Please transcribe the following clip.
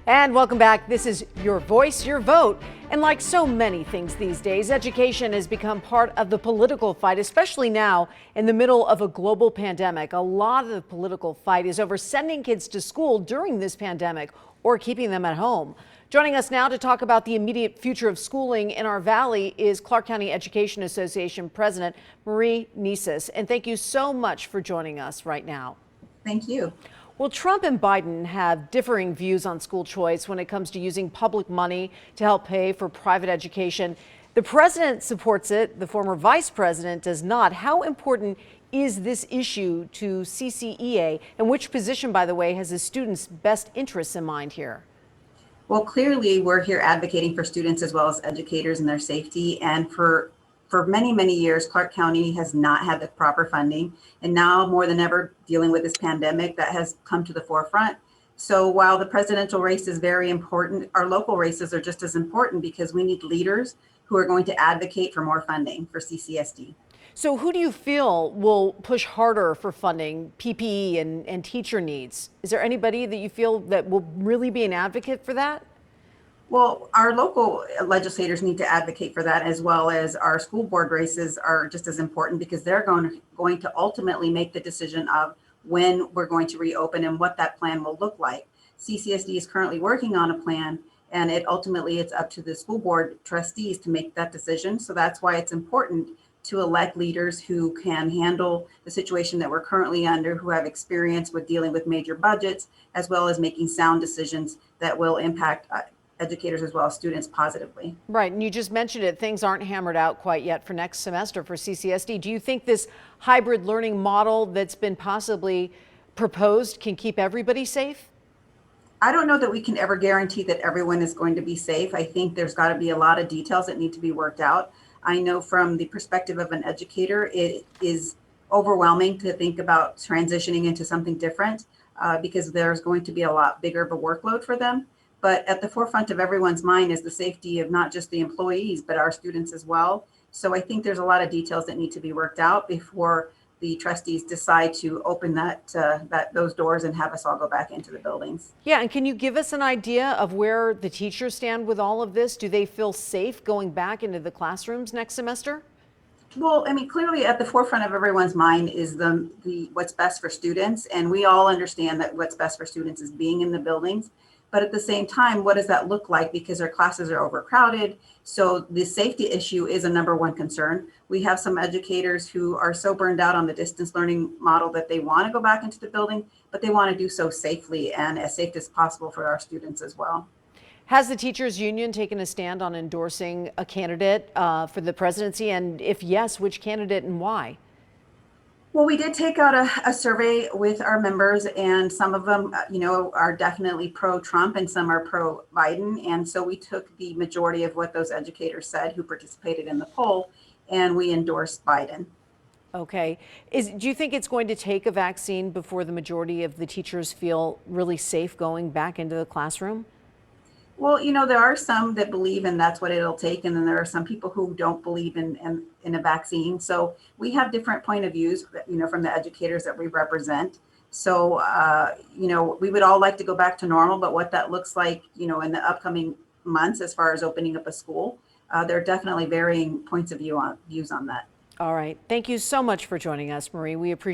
And welcome back. This is Your Voice, Your Vote. And like so many things these days, education has become part of the political fight, especially now in the middle of a global pandemic. A lot of the political fight is over sending kids to school during this pandemic or keeping them at home. Joining us now to talk about the immediate future of schooling in our valley is Clark County Education Association President Marie Neisess. And thank you so much for joining us right now. Thank you. Well, Trump and Biden have differing views on school choice when it comes to using public money to help pay for private education. The president supports it. The former vice president does not. How important is this issue to CCEA, and which position, by the way, has the students' best interests in mind here? Well, clearly we're here advocating for students as well as educators and their safety. And for many, many years, Clark County has not had the proper funding. And now more than ever, dealing with this pandemic, that has come to the forefront. So while the presidential race is very important, our local races are just as important because we need leaders who are going to advocate for more funding for CCSD. So who do you feel will push harder for funding, PPE and teacher needs? Is there anybody that you feel that will really be an advocate for that? Well, our local legislators need to advocate for that, as well as our school board races are just as important because they're going to ultimately make the decision of when we're going to reopen and what that plan will look like. CCSD is currently working on a plan, and it's up to the school board trustees to make that decision. So that's why it's important to elect leaders who can handle the situation that we're currently under, who have experience with dealing with major budgets, as well as making sound decisions that will impact educators as well as students positively. Right, and you just mentioned it, things aren't hammered out quite yet for next semester for CCSD. Do you think this hybrid learning model that's been possibly proposed can keep everybody safe? I don't know that we can ever guarantee that everyone is going to be safe. I think there's got to be a lot of details that need to be worked out. I know from the perspective of an educator, it is overwhelming to think about transitioning into something different because there's going to be a lot bigger of a workload for them. But at the forefront of everyone's mind is the safety of not just the employees, but our students as well. So I think there's a lot of details that need to be worked out before the trustees decide to open those doors and have us all go back into the buildings. Yeah, and can you give us an idea of where the teachers stand with all of this? Do they feel safe going back into the classrooms next semester? Well, I mean, clearly at the forefront of everyone's mind is the what's best for students. And we all understand that what's best for students is being in the buildings. But at the same time, what does that look like? Because our classes are overcrowded. So the safety issue is a number one concern. We have some educators who are so burned out on the distance learning model that they want to go back into the building, but they want to do so safely and as safe as possible for our students as well. Has the teachers union taken a stand on endorsing a candidate for the presidency? And if yes, which candidate and why? Well, we did take out a survey with our members, and some of them, are definitely pro-Trump and some are pro-Biden. And so we took the majority of what those educators said who participated in the poll, and we endorsed Biden. Okay. Do you think it's going to take a vaccine before the majority of the teachers feel really safe going back into the classroom? Well, there are some that believe and that's what it'll take. And then there are some people who don't believe in a vaccine. So we have different point of views, from the educators that we represent. So, we would all like to go back to normal, but what that looks like, in the upcoming months, as far as opening up a school, there are definitely varying points of views on that. All right. Thank you so much for joining us, Marie. We appreciate